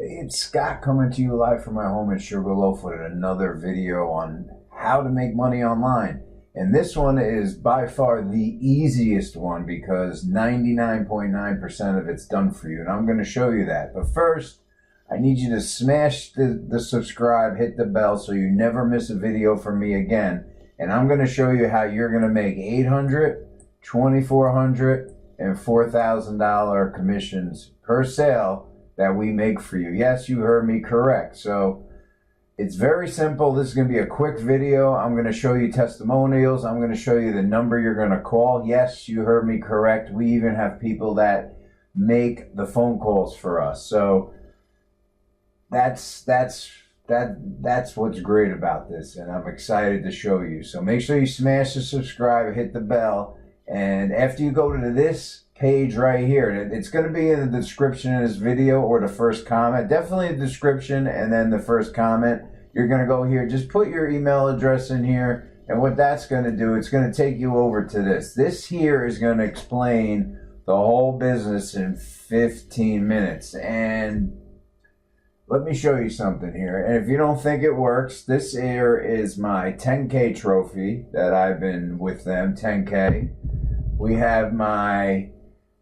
It's Scott coming to you live from my home in Sugarloaf with another video on how to make money online. And this one is by far the easiest one because 99.9% of it's done for you. And I'm going to show you that. But first, I need you to smash the subscribe, hit the bell so you never miss a video from me again. And I'm going to show you how you're going to make $800, $2,400, and $4,000 commissions per sale that we make for you. Yes, you heard me correct. So it's very simple. This is going to be a quick video. I'm going to show you testimonials. I'm going to show you the number you're going to call. Yes, you heard me correct. We even have people that make the phone calls for us. So that's what's great about this, and I'm excited to show you. So make sure you smash the subscribe, hit the bell, and after you go to this page right here, it's going to be in the description of this video or the first comment. Definitely the description and then the first comment. You're going to go here, just put your email address in here, and what that's going to do, it's going to take you over to this. This here is going to explain the whole business in 15 minutes. And let me show you something here. And if you don't think it works, this here is my 10K trophy that I've been with them, 10K. We have my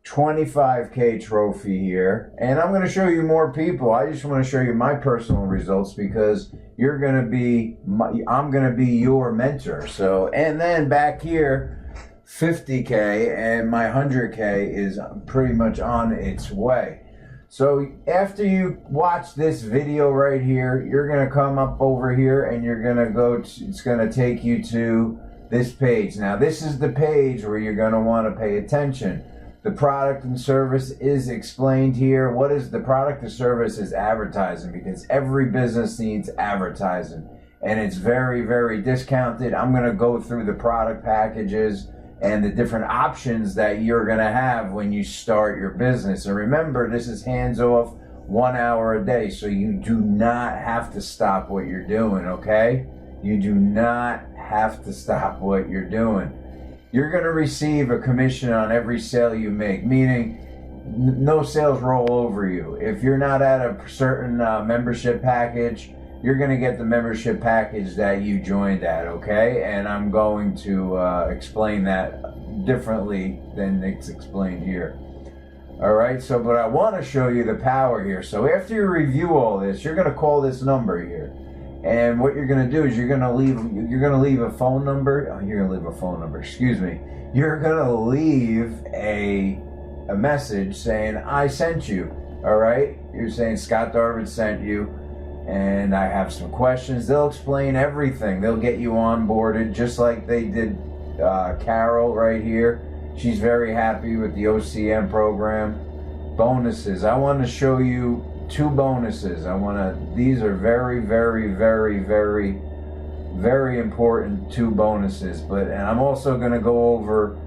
25K trophy here. And I'm going to show you more people. I just want to show you my personal results because you're going to be, I'm going to be your mentor. So, and then back here, 50K and my 100K is pretty much on its way. So after you watch this video right here, you're going to come up over here and you're going to go to, it's going to take you to this page. Now this is the page where you're going to want to pay attention. The product and service is explained here. What is the product or service? Is advertising, because every business needs advertising and it's very, very discounted. I'm going to go through the product packages and the different options that you're going to have when you start your business. And remember, this is hands-off, 1 hour a day, so you do not have to stop what you're doing, okay? You do not have to stop what you're doing. You're going to receive a commission on every sale you make, meaning no sales roll over you. If you're not at a certain membership package, you're going to get the membership package that you joined at, okay? And I'm going to explain that differently than it's explained here. All right, so but I want to show you the power here. So after you review all this, you're going to call this number here. And what you're going to do is you're going to leave a phone number. Oh, you're going to leave a phone number, excuse me. You're going to leave a message saying, I sent you, all right? You're saying Scott Darvid sent you. And I have some questions. They'll explain everything. They'll get you onboarded just like they did Carol right here. She's very happy with the OCM program. Bonuses. I want to show you 2 bonuses. These are very, very, very, very, very important 2 bonuses. And I'm also going to go over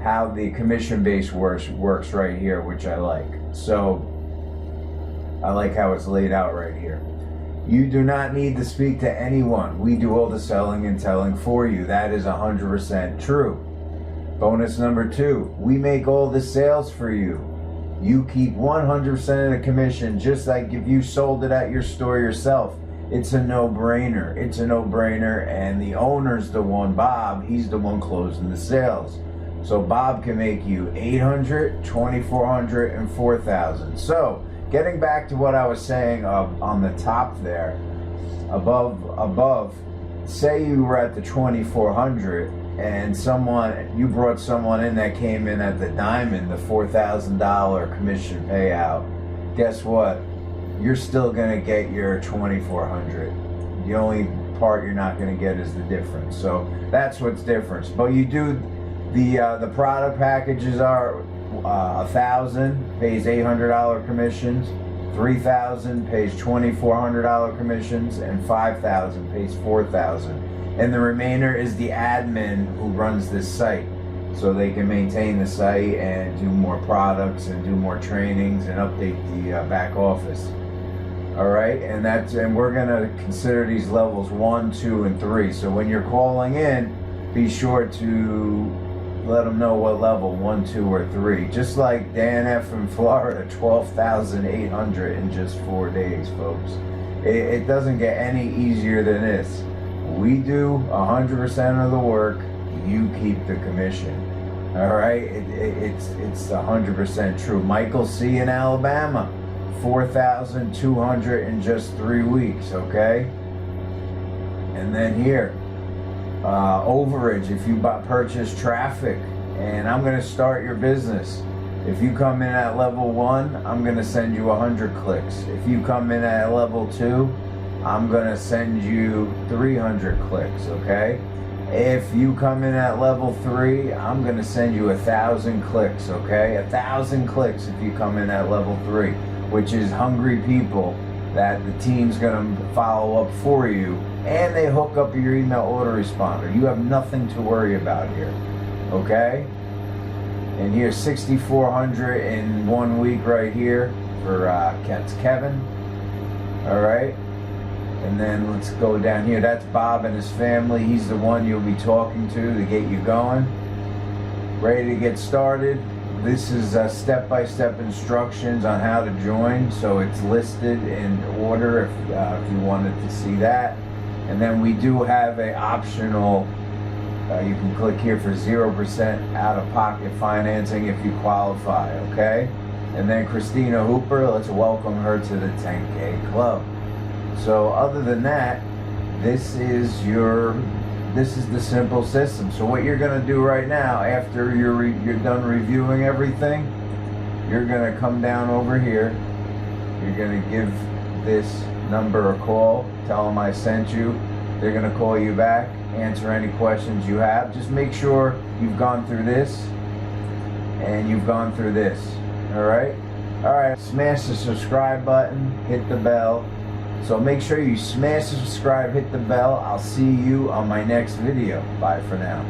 how the commission base works right here, which I like. So I like how it's laid out right here. You do not need to speak to anyone. We do all the selling and telling for you. That is 100% true. Bonus number 2, we make all the sales for you. You keep 100% of the commission, just like if you sold it at your store yourself. It's a no-brainer. It's a no-brainer, and the owner's the one, Bob, he's the one closing the sales. So Bob can make you $800, $2,400, and $4,000. So getting back to what I was saying on the top there, above, say you were at the 2,400 and you brought someone in that came in at the diamond, the $4,000 commission payout. Guess what? You're still going to get your 2,400. The only part you're not going to get is the difference. So that's what's different. But you do the product packages are. 1,000 pays $800 commissions, 3,000 pays $2,400 commissions, and 5,000 pays $4,000. And the remainder is the admin who runs this site, so they can maintain the site and do more products and do more trainings and update the back office. All right, and we're gonna consider these levels 1, 2, and 3. So when you're calling in, be sure to let them know what level, 1, 2, or 3. Just like Dan F in Florida, 12,800 in just 4 days, folks. It doesn't get any easier than this. We do 100% of the work, you keep the commission. All right, it's 100% true. Michael C in Alabama, 4,200 in just 3 weeks. Okay, and then here, overage. If you purchase traffic, and I'm going to start your business. If you come in at level 1, I'm going to send you 100 clicks. If you come in at level 2, I'm going to send you 300 clicks. Okay. If you come in at level 3, I'm going to send you 1,000 clicks, okay? 1,000 clicks if you come in at level 3, which is hungry people that the team's going to follow up for you, and they hook up your email autoresponder. You have nothing to worry about here, okay? And here's 6,400 in 1 week right here for that's Kevin, all right? And then let's go down here. That's Bob and his family. He's the one you'll be talking to get you going. Ready to get started. This is step-by-step instructions on how to join. So it's listed in order if you wanted to see that. And then we do have a optional, you can click here for 0% out-of-pocket financing if you qualify, okay? And then Christina Hooper, let's welcome her to the 10K Club. So other than that, this is the simple system. So what you're going to do right now, after you're done reviewing everything, you're going to come down over here. You're going to give this number a call, tell them I sent you. They're going to call you back, answer any questions you have. Just make sure you've gone through this and you've gone through this. All right? All right, smash the subscribe button, hit the bell. So make sure you smash the subscribe, hit the bell. I'll see you on my next video. Bye for now.